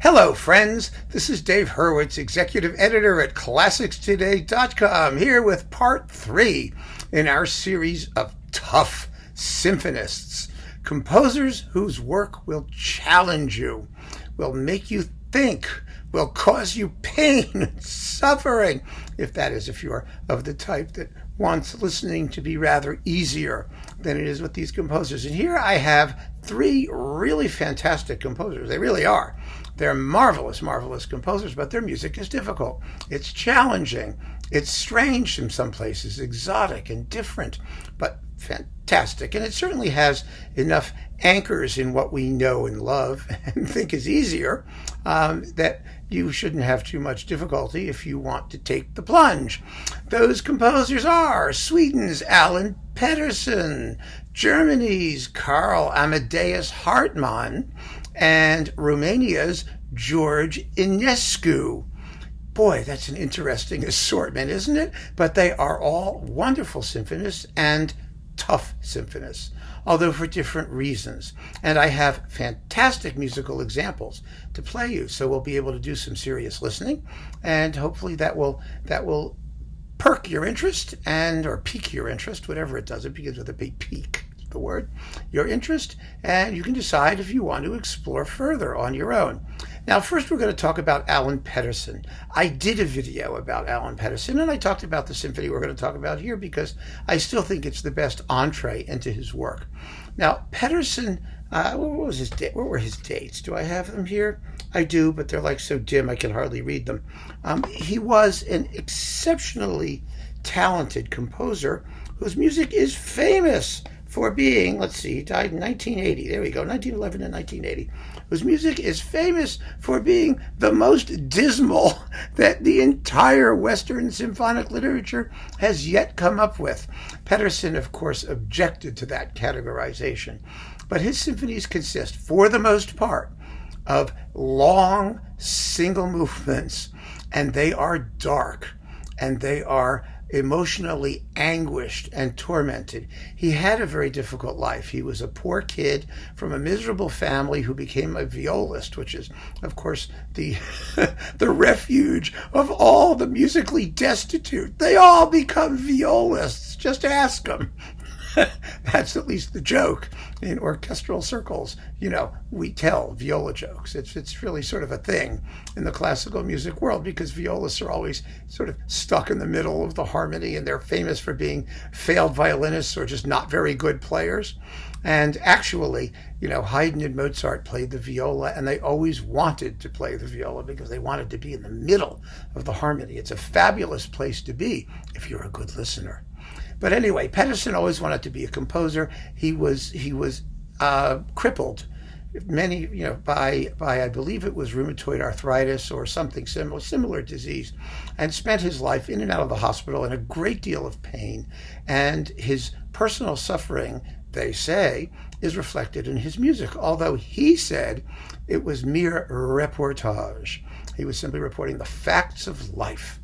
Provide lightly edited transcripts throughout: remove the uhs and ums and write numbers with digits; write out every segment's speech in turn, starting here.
Hello, friends. This is Dave Hurwitz, executive editor at ClassicsToday.com, here with part 3 in our series of tough symphonists, composers whose work will challenge you, will make you think, will cause you pain, suffering, if you're of the type that wants listening to be rather easier than it is with these composers. And here I have 3 really fantastic composers. They really are. They're marvelous, marvelous composers, but their music is difficult. It's challenging. It's strange in some places, exotic and different, but fantastic. And it certainly has enough anchors in what we know and love and think is easier that you shouldn't have too much difficulty if you want to take the plunge. Those composers are Sweden's Allan Pettersson, Germany's Karl Amadeus Hartmann, and Romania's George Enescu. Boy, that's an interesting assortment, isn't it? But they are all wonderful symphonists and tough symphonists, although for different reasons. And I have fantastic musical examples to play you, so we'll be able to do some serious listening, and hopefully that will perk your interest or pique your interest, whatever it does. It begins with a big peak. The word, your interest, and you can decide if you want to explore further on your own. Now, first we're going to talk about Allan Pettersson. I did a video about Allan Pettersson, and I talked about the symphony we're going to talk about here because I still think it's the best entree into his work. Now, Pettersson, what were his dates? Do I have them here? I do, but they're like so dim I can hardly read them. He was an exceptionally talented composer whose music is famous for being, he died in 1980. There we go, 1911 and 1980. Whose music is famous for being the most dismal that the entire Western symphonic literature has yet come up with. Pettersson, of course, objected to that categorization. But his symphonies consist, for the most part, of long single movements, and they are dark, and they are emotionally anguished and tormented. He had a very difficult life. He was a poor kid from a miserable family who became a violist, which is, of course, the the refuge of all the musically destitute. They all become violists. Just ask them. That's at least the joke in orchestral circles. We tell viola jokes. It's really sort of a thing in the classical music world because violists are always sort of stuck in the middle of the harmony, and they're famous for being failed violinists or just not very good players. And actually, Haydn and Mozart played the viola, and they always wanted to play the viola because they wanted to be in the middle of the harmony. It's a fabulous place to be if you're a good listener. But anyway, Pettersson always wanted to be a composer. He was crippled, by I believe it was rheumatoid arthritis or something similar disease, and spent his life in and out of the hospital in a great deal of pain. And his personal suffering, they say, is reflected in his music, although he said it was mere reportage. He was simply reporting the facts of life.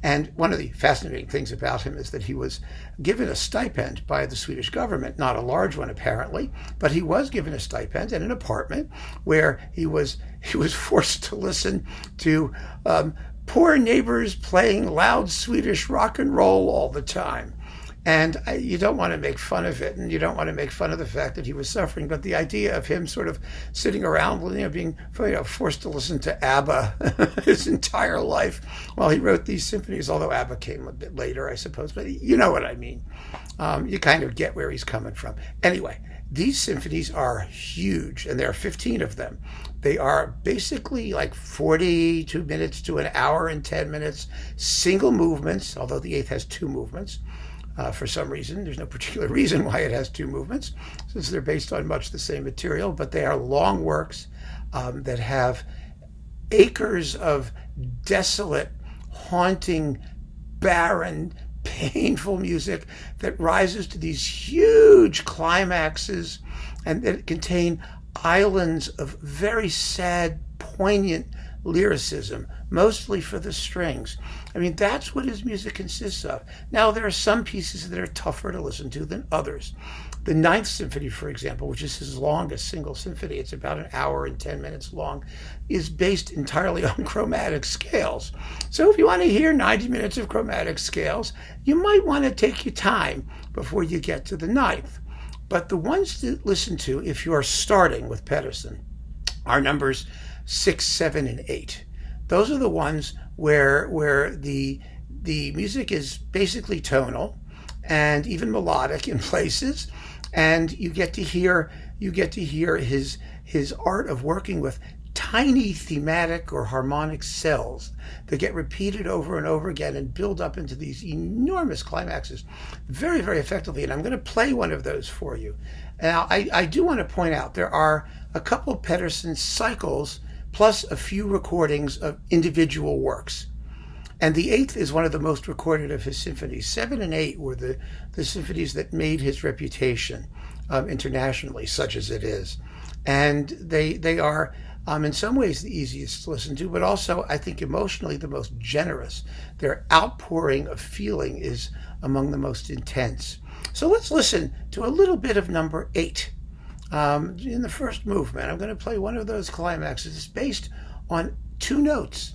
And one of the fascinating things about him is that he was given a stipend by the Swedish government, not a large one apparently, but he was given a stipend and an apartment where he was forced to listen to poor neighbors playing loud Swedish rock and roll all the time. And you don't want to make fun of it, and you don't want to make fun of the fact that he was suffering, but the idea of him sort of sitting around, being forced to listen to ABBA his entire life while he wrote these symphonies, although ABBA came a bit later, I suppose, but you know what I mean. You kind of get where he's coming from. Anyway, these symphonies are huge, and there are 15 of them. They are basically like 42 minutes to an hour and 10 minutes, single movements, although the eighth has 2 movements. For some reason. There's no particular reason why it has 2 movements, since they're based on much the same material, but they are long works that have acres of desolate, haunting, barren, painful music that rises to these huge climaxes and that contain islands of very sad, poignant lyricism, mostly for the strings. I mean, that's what his music consists of. Now, there are some pieces that are tougher to listen to than others. The Ninth Symphony, for example, which is his longest single symphony, it's about an hour and 10 minutes long, is based entirely on chromatic scales. So if you want to hear 90 minutes of chromatic scales, you might want to take your time before you get to the Ninth. But the ones to listen to if you are starting with Pettersson are numbers 6, 7, and 8. Those are the ones where the music is basically tonal and even melodic in places, and you get to hear his art of working with tiny thematic or harmonic cells that get repeated over and over again and build up into these enormous climaxes very, very effectively. And I'm going to play one of those for you. Now, I do want to point out there are a couple of Pettersson cycles plus a few recordings of individual works. And the Eighth is one of the most recorded of his symphonies. 7 and 8 were the symphonies that made his reputation internationally, such as it is. And they are, in some ways, the easiest to listen to, but also, I think, emotionally the most generous. Their outpouring of feeling is among the most intense. So let's listen to a little bit of number 8. In the first movement, I'm going to play one of those climaxes. It's based on 2 notes.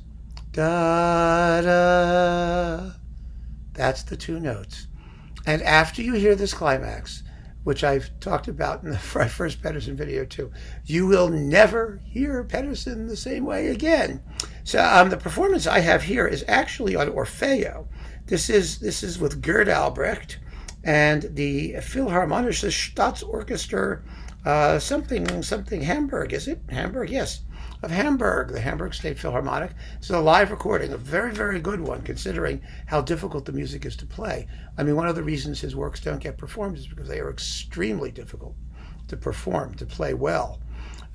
Da, da. That's the 2 notes. And after you hear this climax, which I've talked about in the first Pettersson video too, you will never hear Pettersson the same way again. So the performance I have here is actually on Orfeo. This is with Gerd Albrecht and the Philharmonische Staatsorchester, something Hamburg, is it? Hamburg, yes. Of Hamburg, the Hamburg State Philharmonic. It's a live recording, a very, very good one, considering how difficult the music is to play. I mean, one of the reasons his works don't get performed is because they are extremely difficult to perform, to play well.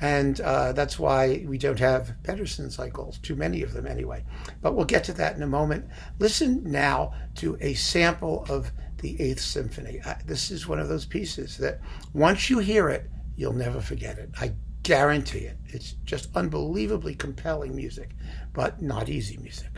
And that's why we don't have Pettersson cycles, too many of them anyway. But we'll get to that in a moment. Listen now to a sample of the Eighth Symphony. This is one of those pieces that once you hear it, you'll never forget it. I guarantee it. It's just unbelievably compelling music, but not easy music.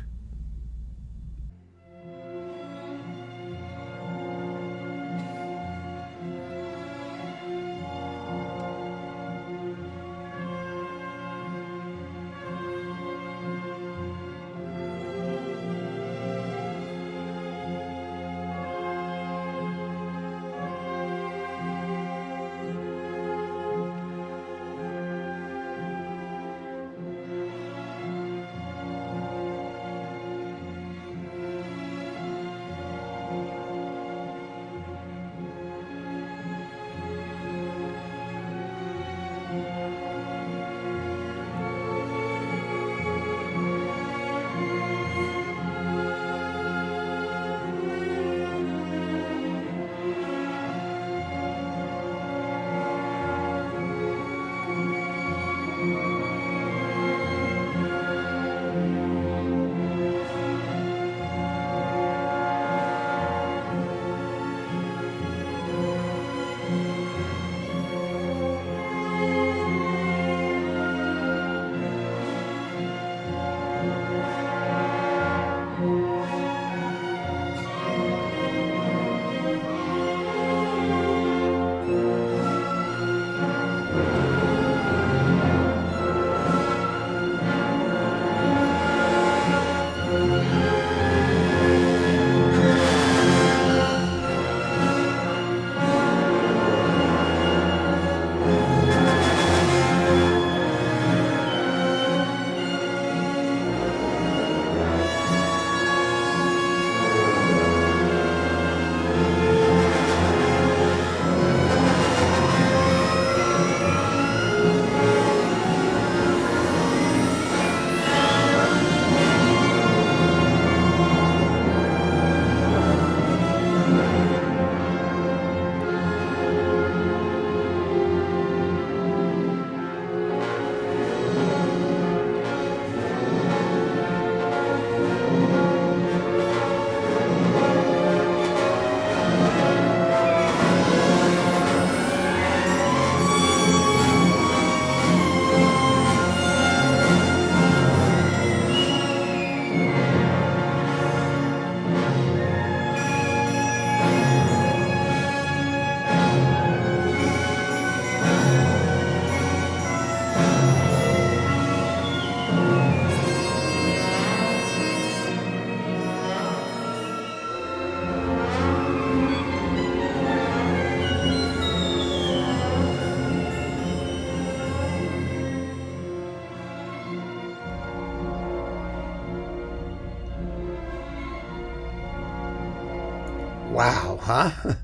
Wow, huh?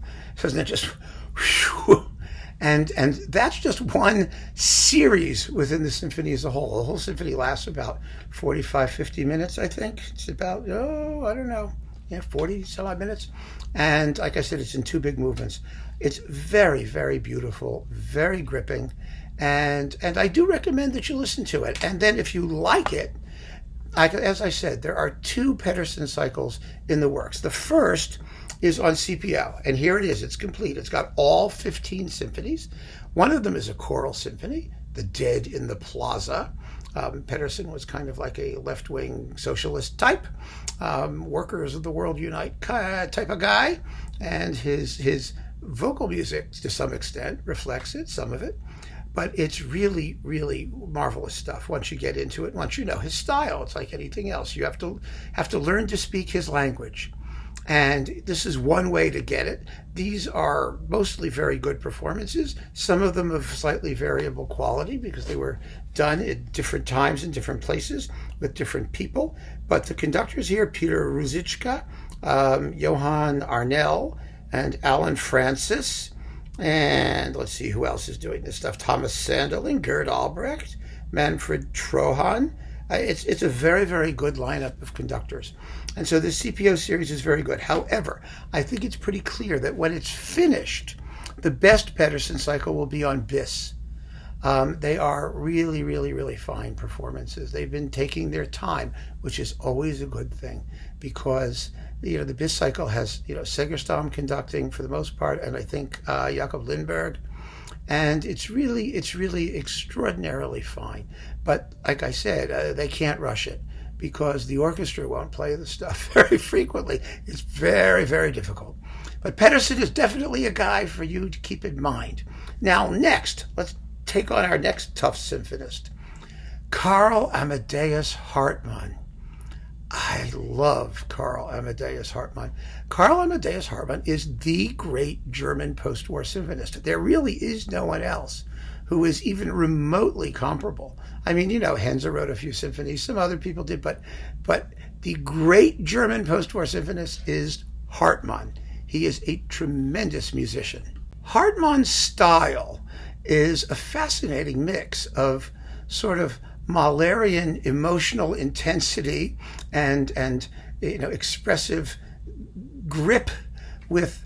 Doesn't it just whew? And that's just one series within the symphony as a whole. The whole symphony lasts about 45, 50 minutes, I think. It's about, I don't know, 40 some odd minutes. And like I said, it's in two big movements. It's very, very beautiful, very gripping. And I do recommend that you listen to it. And then if you like it, as I said, there are two Pettersson cycles in the works. The first is on CPO, and here it is. It's complete. It's got all 15 symphonies. One of them is a choral symphony, The Dead in the Plaza. Pettersson was kind of like a left-wing socialist type, workers of the world unite type of guy, and his vocal music, to some extent, reflects it, some of it. But it's really, really marvelous stuff once you get into it, once you know his style. It's like anything else. You have to learn to speak his language. And this is one way to get it. These are mostly very good performances, some of them of slightly variable quality because they were done at different times in different places with different people. But the conductors here, Peter Ruzicka, Johann Arnell, and Alan Francis, and let's see who else is doing this stuff. Thomas Sanderling, Gerd Albrecht, Manfred Trohan. It's a very, very good lineup of conductors. And so this CPO series is very good. However, I think it's pretty clear that when it's finished, the best Pettersson cycle will be on Bis. They are really, really, really fine performances. They've been taking their time, which is always a good thing because the Bis cycle has Segerstam conducting for the most part, and I think Jakob Lindberg. And it's really extraordinarily fine. But like I said, they can't rush it because the orchestra won't play the stuff very frequently. It's very, very difficult. But Pettersson is definitely a guy for you to keep in mind. Now, next, let's take on our next tough symphonist, Karl Amadeus Hartmann. I love Karl Amadeus Hartmann. Karl Amadeus Hartmann is the great German post-war symphonist. There really is no one else who is even remotely comparable. I mean, Henze wrote a few symphonies, some other people did, but the great German post-war symphonist is Hartmann. He is a tremendous musician. Hartmann's style is a fascinating mix of sort of Mahlerian emotional intensity and expressive grip with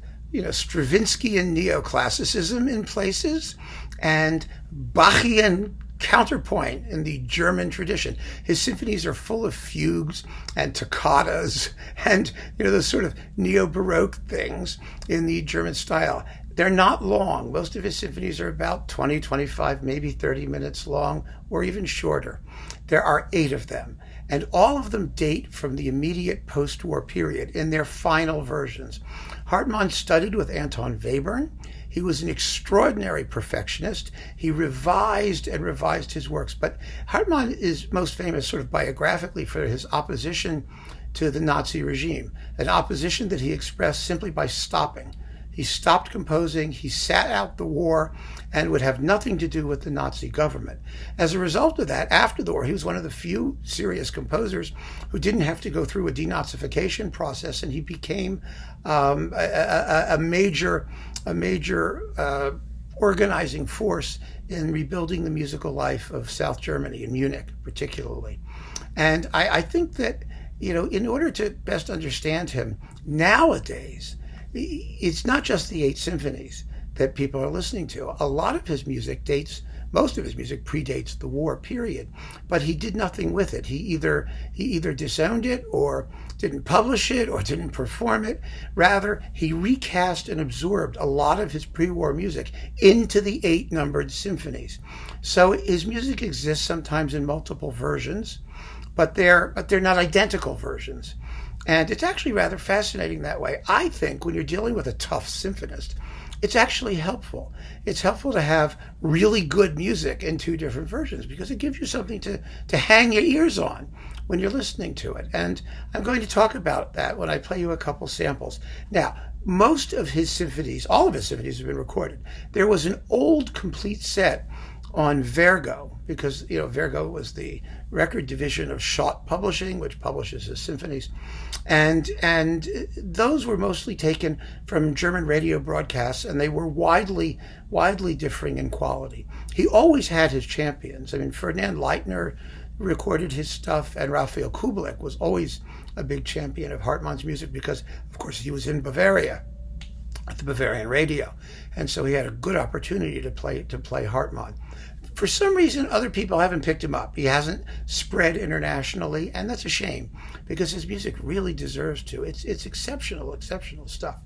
Stravinsky neoclassicism in places and Bachian counterpoint in the German tradition. His symphonies are full of fugues and toccatas and those sort of neo-Baroque things in the German style. They're not long. Most of his symphonies are about 20, 25, maybe 30 minutes long, or even shorter. There are 8 of them, and all of them date from the immediate post-war period in their final versions. Hartmann studied with Anton Webern. He was an extraordinary perfectionist. He revised his works, but Hartmann is most famous sort of biographically for his opposition to the Nazi regime, an opposition that he expressed simply by stopping. He stopped composing, he sat out the war, and would have nothing to do with the Nazi government. As a result of that, after the war, he was one of the few serious composers who didn't have to go through a denazification process, and he became a major organizing force in rebuilding the musical life of South Germany, in Munich particularly. And I think that, in order to best understand him, nowadays, it's not just the 8 symphonies that people are listening to. A lot of his music most of his music predates the war period, but he did nothing with it. He either disowned it or didn't publish it or didn't perform it. Rather, he recast and absorbed a lot of his pre-war music into the 8 numbered symphonies. So his music exists sometimes in multiple versions, but they're not identical versions. And it's actually rather fascinating that way. I think when you're dealing with a tough symphonist, it's actually helpful. It's helpful to have really good music in 2 different versions because it gives you something to hang your ears on when you're listening to it. And I'm going to talk about that when I play you a couple samples. Now, most of his symphonies, all of his symphonies have been recorded. There was an old complete set on Vergo, because Vergo was the record division of Schott Publishing, which publishes his symphonies, and those were mostly taken from German radio broadcasts, and they were widely differing in quality. He always had his champions. I mean, Ferdinand Leitner recorded his stuff, and Raphael Kubelik was always a big champion of Hartmann's music because, of course, he was in Bavaria at the Bavarian radio, and so he had a good opportunity to play Hartmann. For some reason, other people haven't picked him up. He hasn't spread internationally, and that's a shame because his music really deserves to. It's exceptional stuff.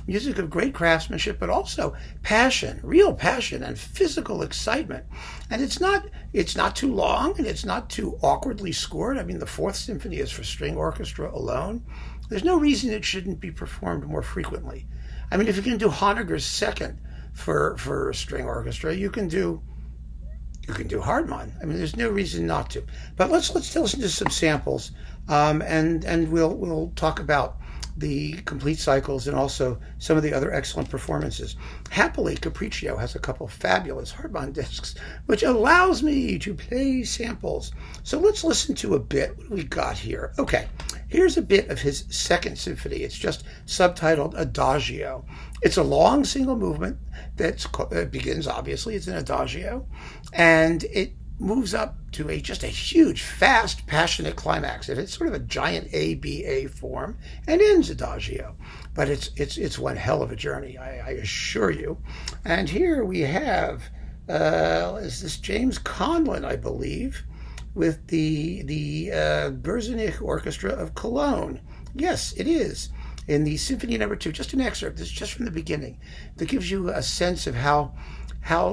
Music of great craftsmanship, but also passion, real passion, and physical excitement. And it's not too long, and it's not too awkwardly scored. I mean, the Fourth Symphony is for string orchestra alone. There's no reason it shouldn't be performed more frequently. I mean, if you can do Honegger's Second for string orchestra, you can do Hartmann. I mean, there's no reason not to. But let's listen to some samples, and we'll talk about the complete cycles and also some of the other excellent performances. Happily, Capriccio has a couple fabulous Hartmann discs, which allows me to play samples. So let's listen to a bit. What do we got here? Okay, here's a bit of his Second Symphony. It's just subtitled Adagio. It's a long single movement that begins, obviously, it's an adagio, and it moves up to just a huge, fast, passionate climax. It's sort of a giant ABA form and ends adagio. But it's one hell of a journey, I assure you. And here we have, is this James Conlon, I believe, with the Bersenich Orchestra of Cologne. Yes, it is. In the Symphony No. 2, just an excerpt, this is just from the beginning, that gives you a sense of how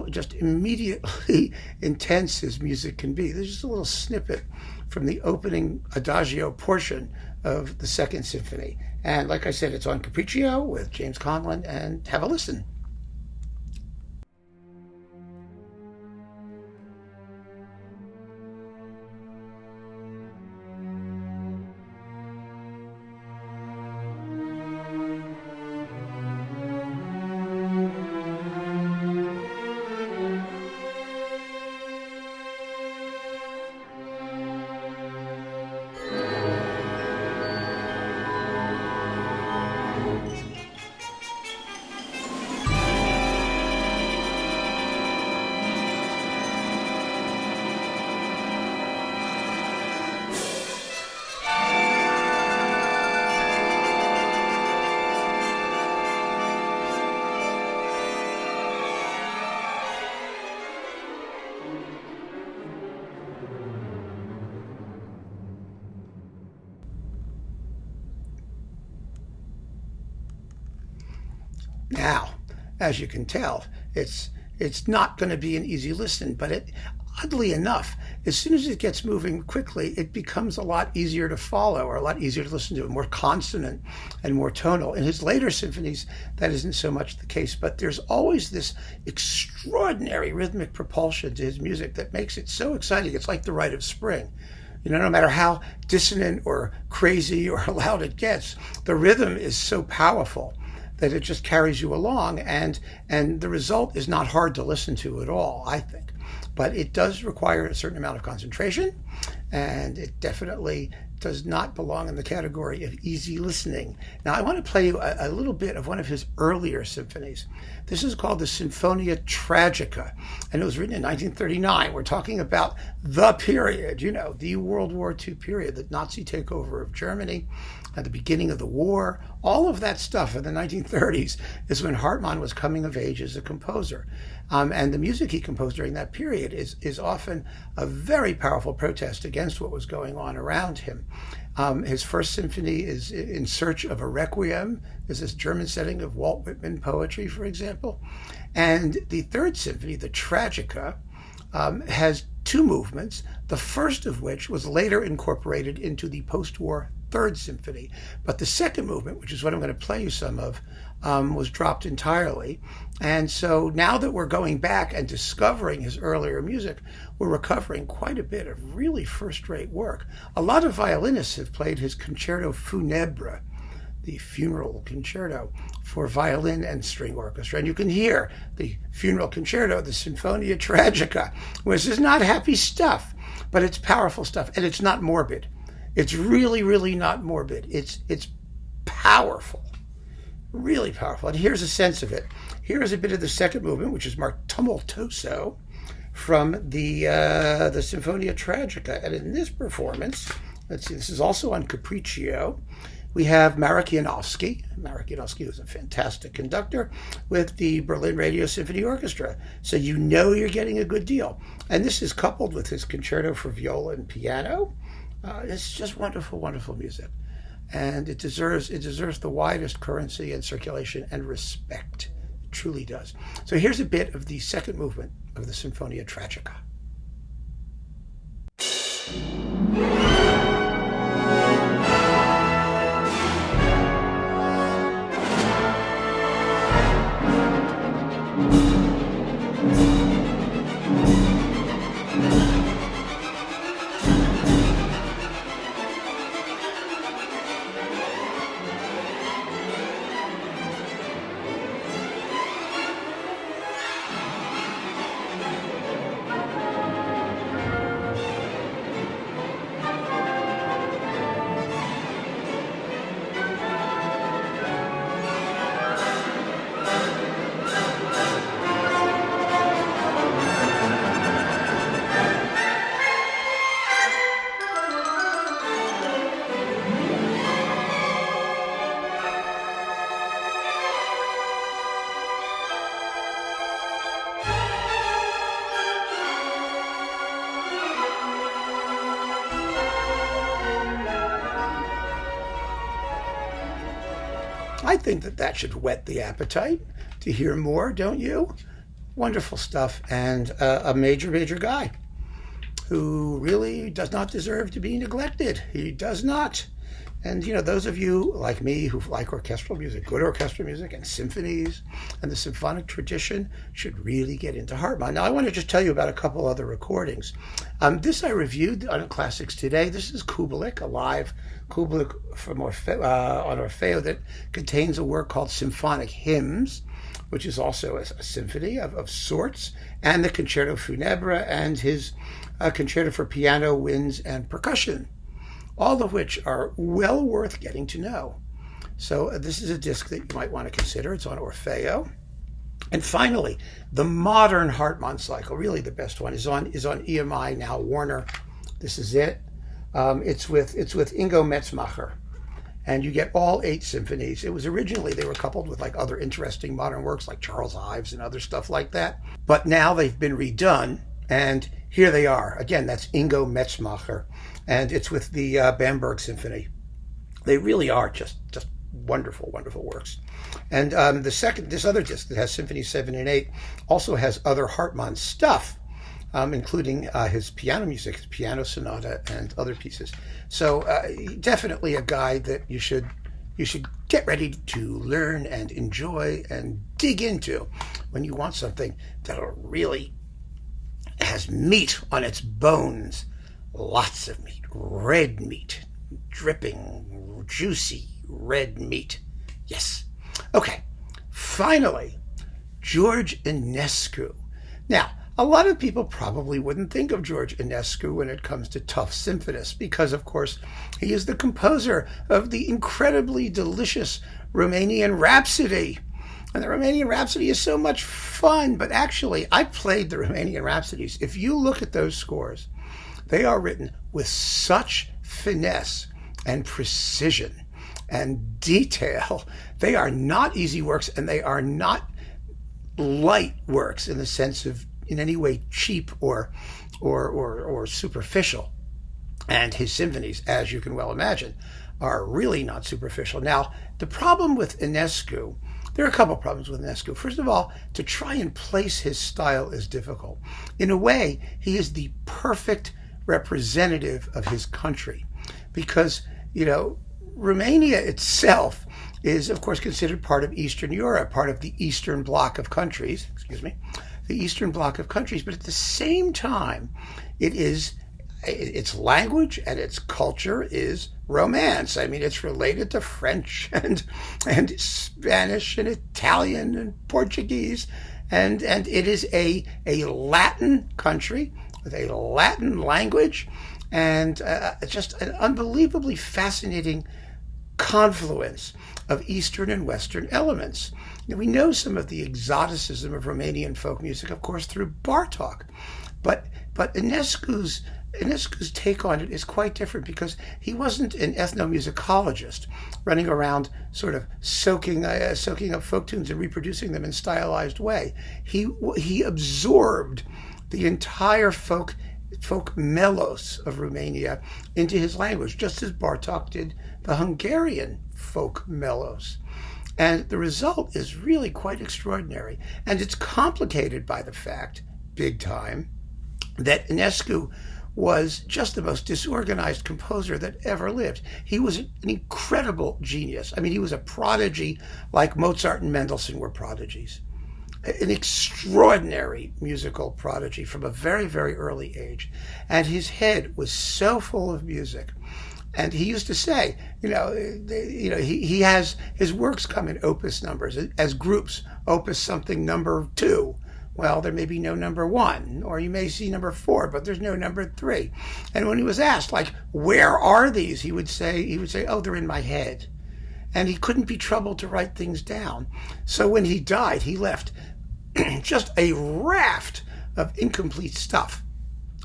just immediately intense his music can be. There's just a little snippet from the opening adagio portion of the Second Symphony. And like I said, it's on Capriccio with James Conlon, and have a listen. Now, as you can tell, it's not going to be an easy listen, but oddly enough, as soon as it gets moving quickly, it becomes a lot easier to follow, or a lot easier to listen to, more consonant and more tonal. In his later symphonies, that isn't so much the case, but there's always this extraordinary rhythmic propulsion to his music that makes it so exciting. It's like the Rite of Spring. No matter how dissonant or crazy or loud it gets, the rhythm is so powerful that it just carries you along, and the result is not hard to listen to at all, I think. But it does require a certain amount of concentration, and it definitely does not belong in the category of easy listening. Now, I want to play you a little bit of one of his earlier symphonies. This is called the Sinfonia Tragica, and it was written in 1939. We're talking about the period, the World War II period, the Nazi takeover of Germany, at the beginning of the war. All of that stuff in the 1930s is when Hartmann was coming of age as a composer. And the music he composed during that period is often a very powerful protest against what was going on around him. His first symphony is In Search of a Requiem. There's this German setting of Walt Whitman poetry, for example. And the third symphony, the Tragica, has two movements, the first of which was later incorporated into the post-war Third Symphony. But the second movement, which is what I'm going to play you some of, was dropped entirely. And so now that we're going back and discovering his earlier music, we're recovering quite a bit of really first-rate work. A lot of violinists have played his Concerto Funèbre, the Funeral Concerto for violin and string orchestra. And you can hear the Funeral Concerto, the Symphonia Tragica, which is not happy stuff, but it's powerful stuff, and it's not morbid. It's really, really not morbid. It's powerful, really powerful. And here's a sense of it. Here is a bit of the second movement, which is more tumultuoso, from the Symphonia Tragica. And in this performance, let's see, this is also on Capriccio. We have Marek-Janowski. Marek-Janowski was a fantastic conductor with the Berlin Radio Symphony Orchestra. So you know you're getting a good deal. And this is coupled with his concerto for viola and piano. It's just wonderful, wonderful music. And it deserves the widest currency and circulation and respect. It truly does. So here's a bit of the second movement of the Symphonia Tragica. I think that should whet the appetite to hear more, don't you? Wonderful stuff, and a major, major guy who really does not deserve to be neglected. He does not. And, you know, those of you like me who like orchestral music, good orchestral music and symphonies and the symphonic tradition should really get into Hartmann. Now, I want to just tell you about a couple other recordings. This I reviewed on Classics Today. This is Kubelik, a live Kubelik from on Orfeo that contains a work called Symphonic Hymns, which is also a symphony of sorts, and the Concerto Funebre and his Concerto for Piano, Winds, and Percussion, all of which are well worth getting to know. So this is a disc that you might want to consider. It's on Orfeo. And finally, the modern Hartmann cycle, really the best one, is on EMI, now Warner. This is it. It's with Ingo Metzmacher. And you get all 8 symphonies. It was originally, they were coupled with like other interesting modern works like Charles Ives and other stuff like that. But now they've been redone, and here they are. Again, that's Ingo Metzmacher, and it's with the Bamberg Symphony. They really are just wonderful, wonderful works. And this other disc that has Symphonies 7 and 8 also has other Hartmann stuff, including his piano music, his piano sonata, and other pieces. So definitely a guy that you should get ready to learn and enjoy and dig into when you want something that'll really has meat on its bones, lots of meat, red meat, dripping, juicy red meat. Yes. Okay. Finally, George Enescu. Now, a lot of people probably wouldn't think of George Enescu when it comes to tough symphonists because, of course, he is the composer of the incredibly delicious Romanian Rhapsody. And the Romanian Rhapsody is so much fun, but actually, I played the Romanian Rhapsodies. If you look at those scores, they are written with such finesse and precision and detail. They are not easy works, and they are not light works in the sense of in any way cheap or superficial. And his symphonies, as you can well imagine, are really not superficial. Now, the problem with Enescu, there are a couple problems with Enescu. First of all, to try and place his style is difficult. In a way, he is the perfect representative of his country because, you know, Romania itself is, of course, considered part of Eastern Europe, part of the Eastern Bloc of countries, the Eastern Bloc of countries, but at the same time, it is its language and its culture is Romance. I mean, it's related to French and Spanish and Italian and Portuguese, and it is a Latin country with a Latin language, and just an unbelievably fascinating confluence of Eastern and Western elements. Now, we know some of the exoticism of Romanian folk music, of course, through Bartók, but Enescu's take on it is quite different, because he wasn't an ethnomusicologist running around sort of soaking up folk tunes and reproducing them in stylized way. He absorbed the entire folk melos of Romania into his language, just as Bartók did the Hungarian folk melos. And the result is really quite extraordinary. And it's complicated by the fact, big time, that Enescu was just the most disorganized composer that ever lived. He was an incredible genius. I mean, he was a prodigy like Mozart and Mendelssohn were prodigies. An extraordinary musical prodigy from a very, very early age. And his head was so full of music. And he used to say, he has his works come in opus numbers as groups. Opus something number 2. Well, there may be no number 1, or you may see number 4, but there's no number 3. And when he was asked, like, where are these? He would say, oh, they're in my head. And he couldn't be troubled to write things down. So when he died, he left just a raft of incomplete stuff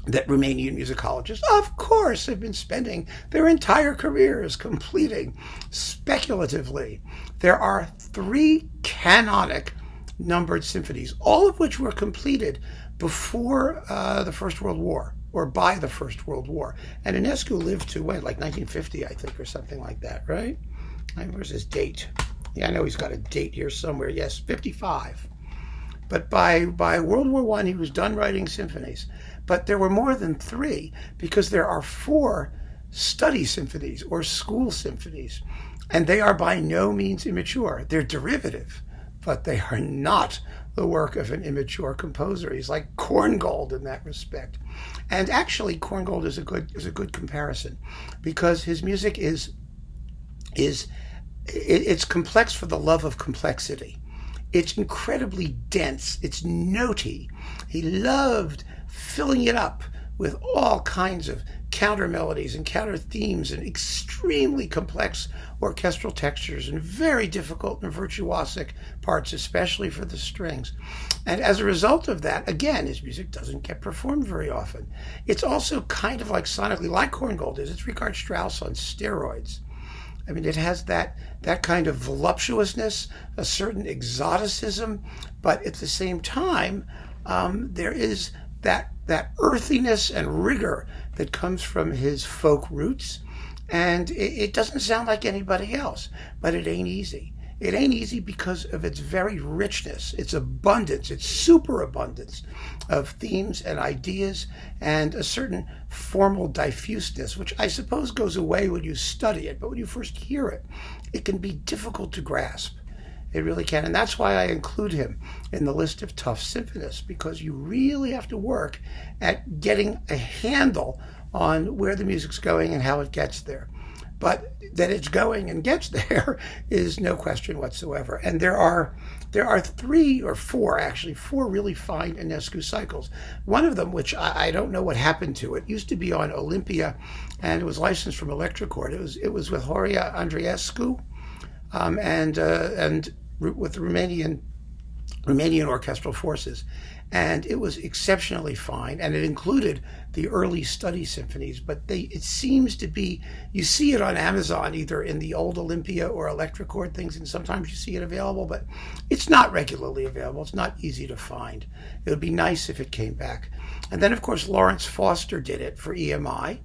that Romanian musicologists, of course, have been spending their entire careers completing speculatively. There are 3 canonic numbered symphonies, all of which were completed before the First World War, or by the First World War. And Enescu lived to, like 1950, I think, or something like that, right? Where's his date? Yeah, I know he's got a date here somewhere. Yes, 55. But by World War I, he was done writing symphonies. But there were more than 3, because there are 4 study symphonies or school symphonies, and they are by no means immature. They're derivative, but they are not the work of an immature composer. He's like Korngold in that respect. And actually, Korngold is a good comparison, because his music is complex for the love of complexity. It's incredibly dense. It's notey. He loved filling it up with all kinds of counter melodies and counter themes and extremely complex orchestral textures and very difficult and virtuosic parts, especially for the strings. And as a result of that, again, his music doesn't get performed very often. It's also kind of like sonically, like Korngold is. It's Richard Strauss on steroids. I mean, it has that kind of voluptuousness, a certain exoticism, but at the same time, there is that earthiness and rigor that comes from his folk roots, and it doesn't sound like anybody else, but it ain't easy. It ain't easy because of its very richness, its abundance, its superabundance of themes and ideas, and a certain formal diffuseness, which I suppose goes away when you study it, but when you first hear it, it can be difficult to grasp. It really can, and that's why I include him in the list of tough symphonists, because you really have to work at getting a handle on where the music's going and how it gets there. But that it's going and gets there is no question whatsoever. And there are 3 or 4, actually, 4 really fine Enescu cycles. One of them, which I don't know what happened to it, used to be on Olympia, and it was licensed from Electrocord. It was with Horia Andreescu, and with the Romanian orchestral forces, and it was exceptionally fine, and it included the early study symphonies, but it seems to be, you see it on Amazon either in the old Olympia or Electrocord things, and sometimes you see it available, but it's not regularly available. It's not easy to find. It would be nice if it came back. And then, of course, Lawrence Foster did it for EMI,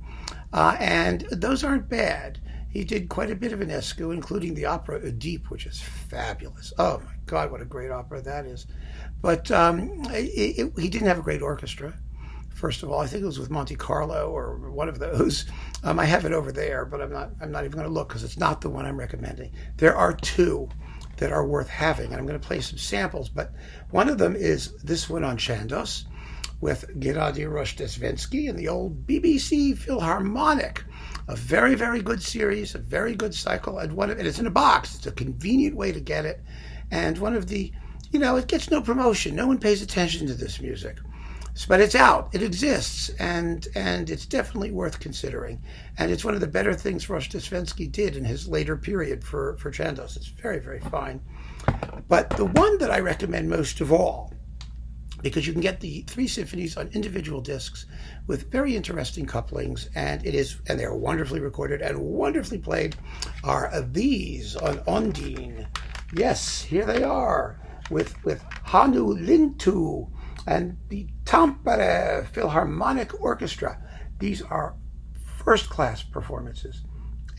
and those aren't bad. He did quite a bit of Enescu, including the opera Oedipe, which is fabulous. Oh my God, what a great opera that is. But he didn't have a great orchestra, first of all. I think it was with Monte Carlo or one of those. I have it over there, but I'm not even going to look, because it's not the one I'm recommending. There are 2 that are worth having, and I'm going to play some samples, but one of them is this one on Chandos, with Gennady Rozhdestvensky and the old BBC Philharmonic. A very, very good series, a very good cycle, and it's in a box. It's a convenient way to get it, and one of the, it gets no promotion. No one pays attention to this music, but it's out. It exists, and it's definitely worth considering. And it's one of the better things Rozhdestvensky did in his later period for Chandos. It's very, very fine. But the one that I recommend most of all, because you can get the 3 symphonies on individual discs with very interesting couplings, and they're wonderfully recorded and wonderfully played, are these on Ondine. Yes, here they are with Hannu Lintu and the Tampere Philharmonic Orchestra. These are first-class performances,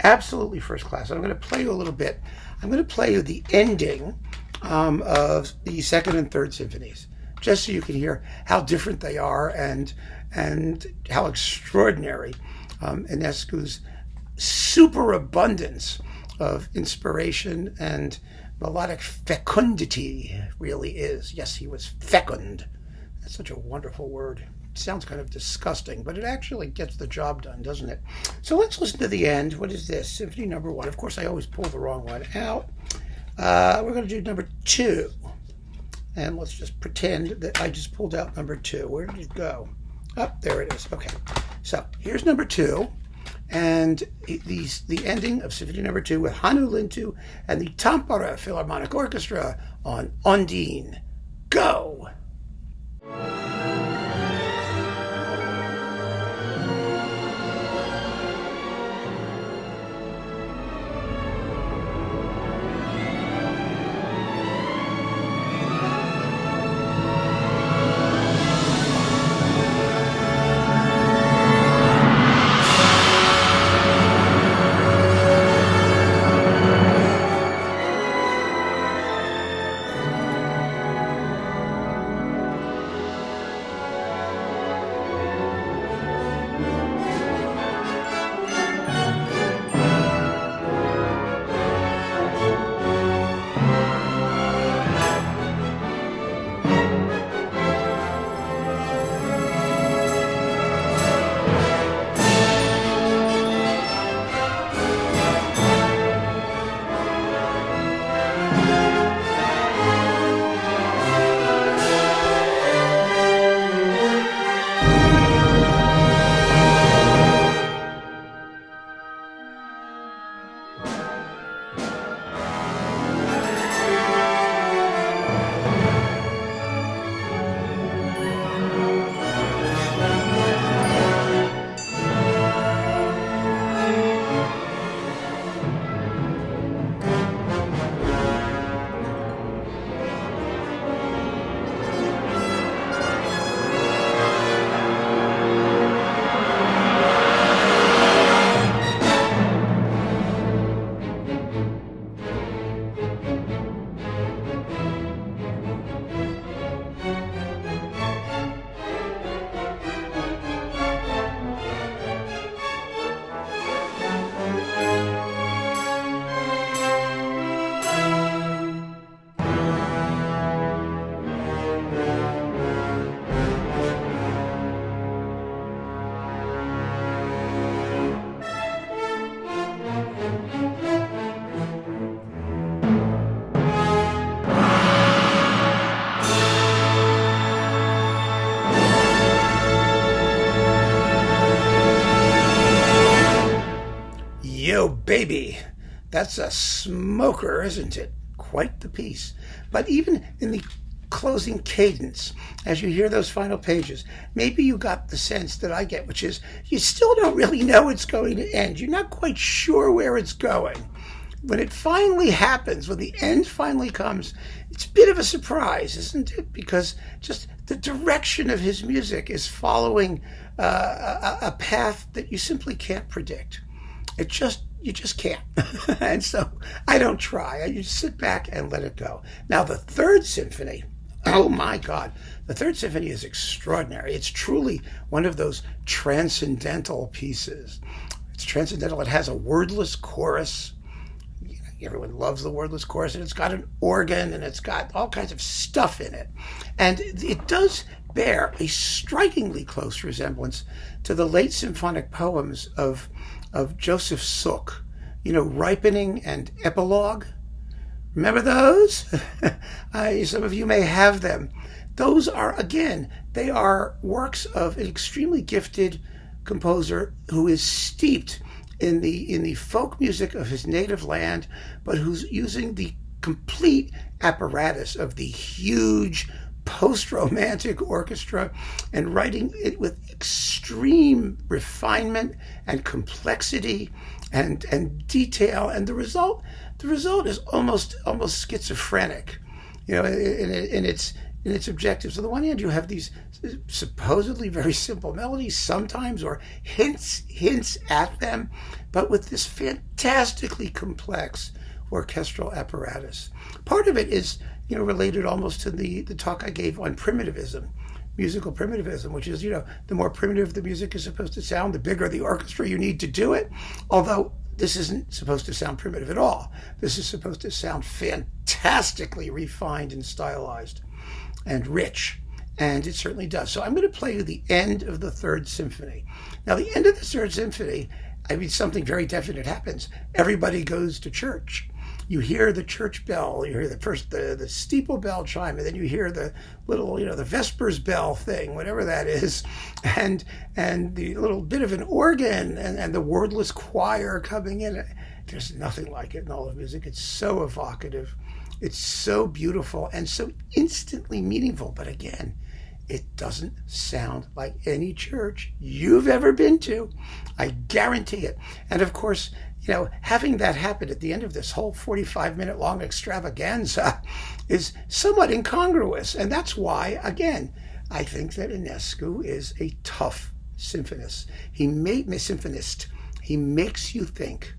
absolutely first class. I'm going to play you a little bit. I'm going to play you the ending of the second and third symphonies, just so you can hear how different they are and how extraordinary Enescu's superabundance of inspiration and melodic fecundity really is. Yes, he was fecund. That's such a wonderful word. It sounds kind of disgusting, but it actually gets the job done, doesn't it? So let's listen to the end. What is this? Symphony number 1. Of course, I always pull the wrong one out. We're going to do number 2. And let's just pretend that I just pulled out number 2. Where did it go? Oh, there it is. Okay. So here's number 2. And the ending of Symphony number 2 with Hannu Lintu and the Tampere Philharmonic Orchestra on Ondine. Go! Yo, baby, that's a smoker, isn't it? Quite the piece. But even in the closing cadence, as you hear those final pages, maybe you got the sense that I get, which is you still don't really know it's going to end. You're not quite sure where it's going. When it finally happens, when the end finally comes, it's a bit of a surprise, isn't it? Because just the direction of his music is following a path that you simply can't predict. You just can't. And so I don't try. I just sit back and let it go. Now, the third symphony, oh my God, the third symphony is extraordinary. It's truly one of those transcendental pieces. It's transcendental. It has a wordless chorus. Everyone loves the wordless chorus, and it's got an organ, and it's got all kinds of stuff in it. And it does bear a strikingly close resemblance to the late symphonic poems of Joseph Suk, Ripening and Epilogue. Remember those? Some of you may have them. Those are, again, they are works of an extremely gifted composer who is steeped in the folk music of his native land, but who's using the complete apparatus of the huge post-romantic orchestra and writing it with extreme refinement and complexity and detail. And the result is almost schizophrenic, in its objectives. On the one hand, you have these supposedly very simple melodies sometimes, or hints at them, but with this fantastically complex orchestral apparatus. Part of it is, related almost to the talk I gave on primitivism, musical primitivism, which is, the more primitive the music is supposed to sound, the bigger the orchestra you need to do it. Although this isn't supposed to sound primitive at all. This is supposed to sound fantastically refined and stylized and rich. And it certainly does. So I'm going to play you the end of the Third Symphony. Now, the end of the Third Symphony, something very definite happens. Everybody goes to church. You hear the church bell. You hear the steeple bell chime, and then you hear the little, the Vespers bell thing, whatever that is, and the little bit of an organ and the wordless choir coming in. There's nothing like it in all of music. It's so evocative. It's so beautiful and so instantly meaningful. But again, it doesn't sound like any church you've ever been to. I guarantee it. And of course, having that happen at the end of this whole 45-minute long extravaganza is somewhat incongruous. And that's why, again, I think that Enescu is a tough symphonist. Symphonist. He makes you think.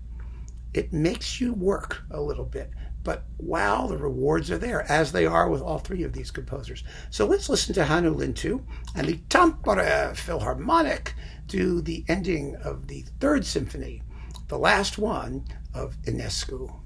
It makes you work a little bit. But wow, the rewards are there, as they are with all three of these composers. So let's listen to Hannu Lintu and the Tampere Philharmonic do the ending of the Third Symphony, the last one of Enescu.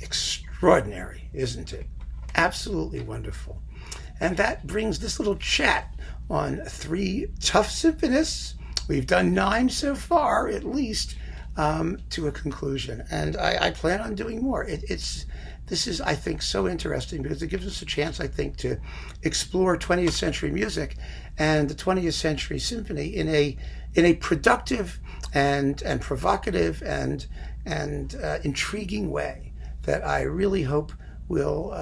Extraordinary, isn't it? Absolutely wonderful. And that brings this little chat on 3 tough symphonists. We've done 9 so far, at least, to a conclusion. And I plan on doing more. This is, I think, so interesting because it gives us a chance, I think, to explore 20th century music and the 20th century symphony in a productive and provocative and intriguing way that I really hope will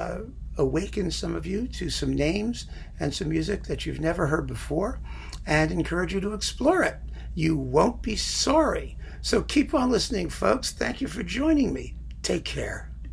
awaken some of you to some names and some music that you've never heard before and encourage you to explore it. You won't be sorry. So keep on listening, folks. Thank you for joining me. Take care.